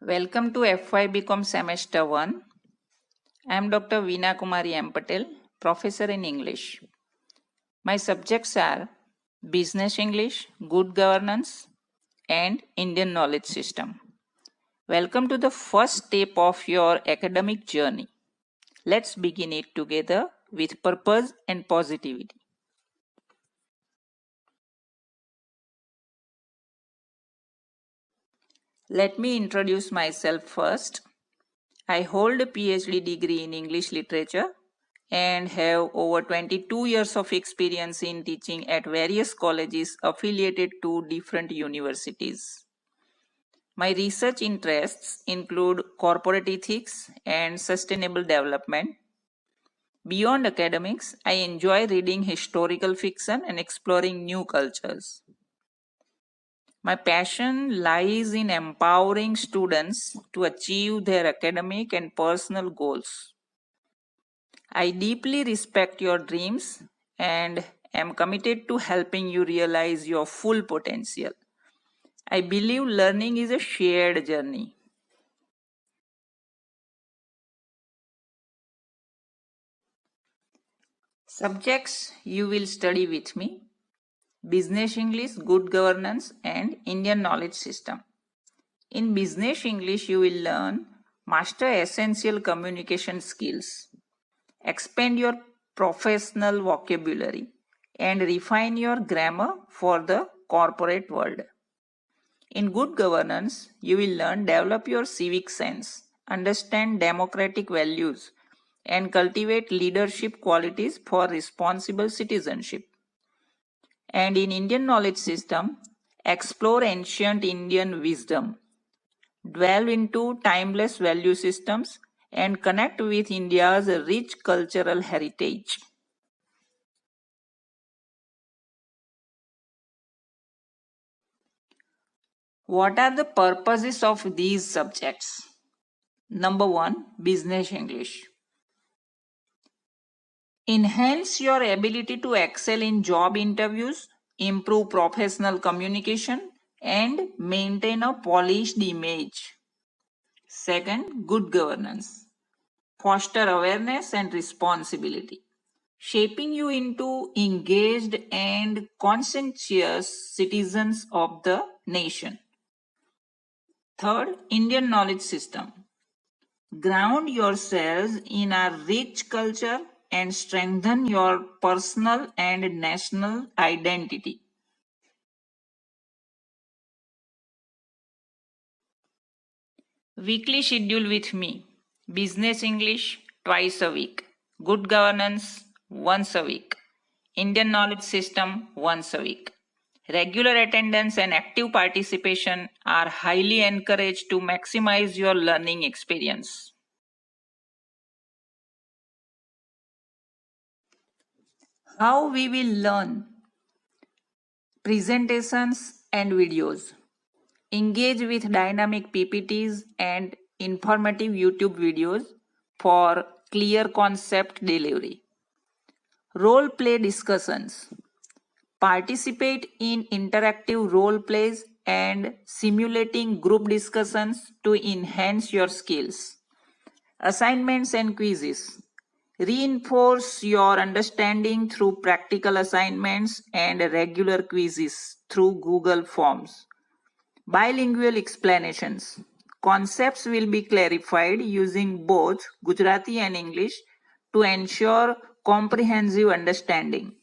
Welcome to FYBCom Semester 1. I am Dr. Veena Kumari M. Patel, Professor in English. My subjects are Business English, Good Governance, and Indian Knowledge System. Welcome to the first step of your academic journey. Let's begin it together with purpose and positivity. Let me introduce myself first. I hold a PhD degree in English literature and have over 22 years of experience in teaching at various colleges affiliated to different universities. My research interests include corporate ethics and sustainable development. Beyond academics, I enjoy reading historical fiction and exploring new cultures. My passion lies in empowering students to achieve their academic and personal goals. I deeply respect your dreams and am committed to helping you realize your full potential. I believe learning is a shared journey. Subjects you will study with me: Business English, Good Governance, and Indian Knowledge System. In Business English, you will learn master essential communication skills, expand your professional vocabulary, and refine your grammar for the corporate world. In Good Governance, you will learn develop your civic sense, understand democratic values, and cultivate leadership qualities for responsible citizenship. And in Indian Knowledge System, explore ancient Indian wisdom, delve into timeless value systems, and connect with India's rich cultural heritage. What are the purposes of these subjects? Number 1, Business English. Enhance your ability to excel in job interviews, improve professional communication, and maintain a polished image. Second, Good Governance. Foster awareness and responsibility, shaping you into engaged and conscientious citizens of the nation. Third, Indian Knowledge System. Ground yourselves in a rich culture and strengthen your personal and national identity. Weekly schedule with me: Business English twice a week, Good Governance once a week, Indian Knowledge System once a week. Regular attendance and active participation are highly encouraged to maximize your learning experience. How we will learn: presentations and videos. Engage with dynamic PPTs and informative YouTube videos for clear concept delivery. Role play discussions. Participate in interactive role plays and simulating group discussions to enhance your skills. Assignments and quizzes. Reinforce your understanding through practical assignments and regular quizzes through Google Forms. Bilingual explanations. Concepts will be clarified using both Gujarati and English to ensure comprehensive understanding.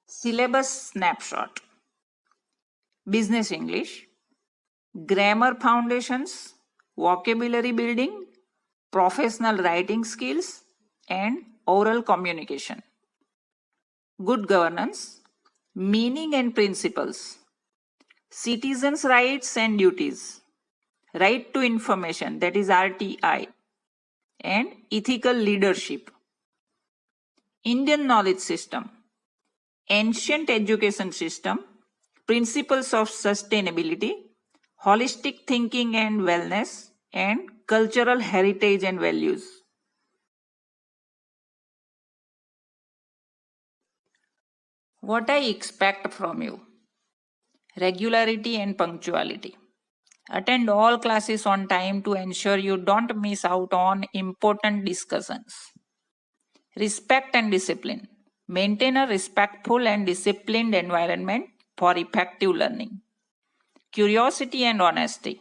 Syllabus snapshot. Business English, grammar foundations, vocabulary building, professional writing skills, and oral communication. Good Governance, meaning and principles, citizens' rights and duties, right to information, that is RTI, and ethical leadership. Indian Knowledge System, ancient education system, principles of sustainability, holistic thinking and wellness, and cultural heritage and values. What I expect from you: Regularity and punctuality. Attend all classes on time to ensure you don't miss out on important discussions. Respect and discipline. Maintain a respectful and disciplined environment for effective learning. Curiosity and honesty.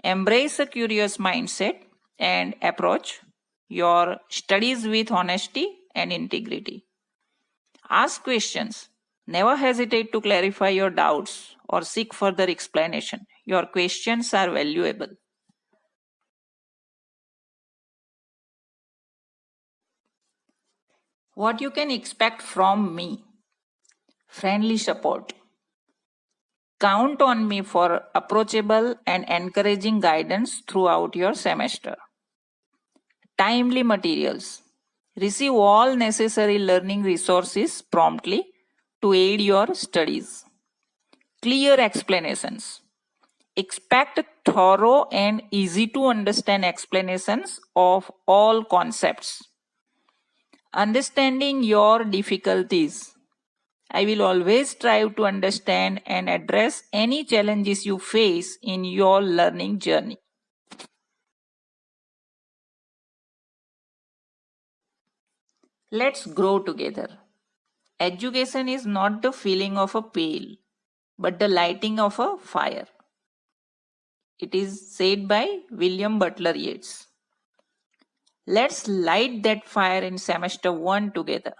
Embrace a curious mindset and approach your studies with honesty and integrity. Ask questions. Never hesitate to clarify your doubts or seek further explanation. Your questions are valuable. What you can expect from me: friendly support. Count on me for approachable and encouraging guidance throughout your semester. Timely materials. Receive all necessary learning resources promptly to aid your studies. Clear explanations. Expect thorough and easy to understand explanations of all concepts. Understanding your difficulties. I will always strive to understand and address any challenges you face in your learning journey. Let's grow together. Education is not the filling of a pail, but the lighting of a fire. It is said by William Butler Yeats. Let's light that fire in semester 1 together.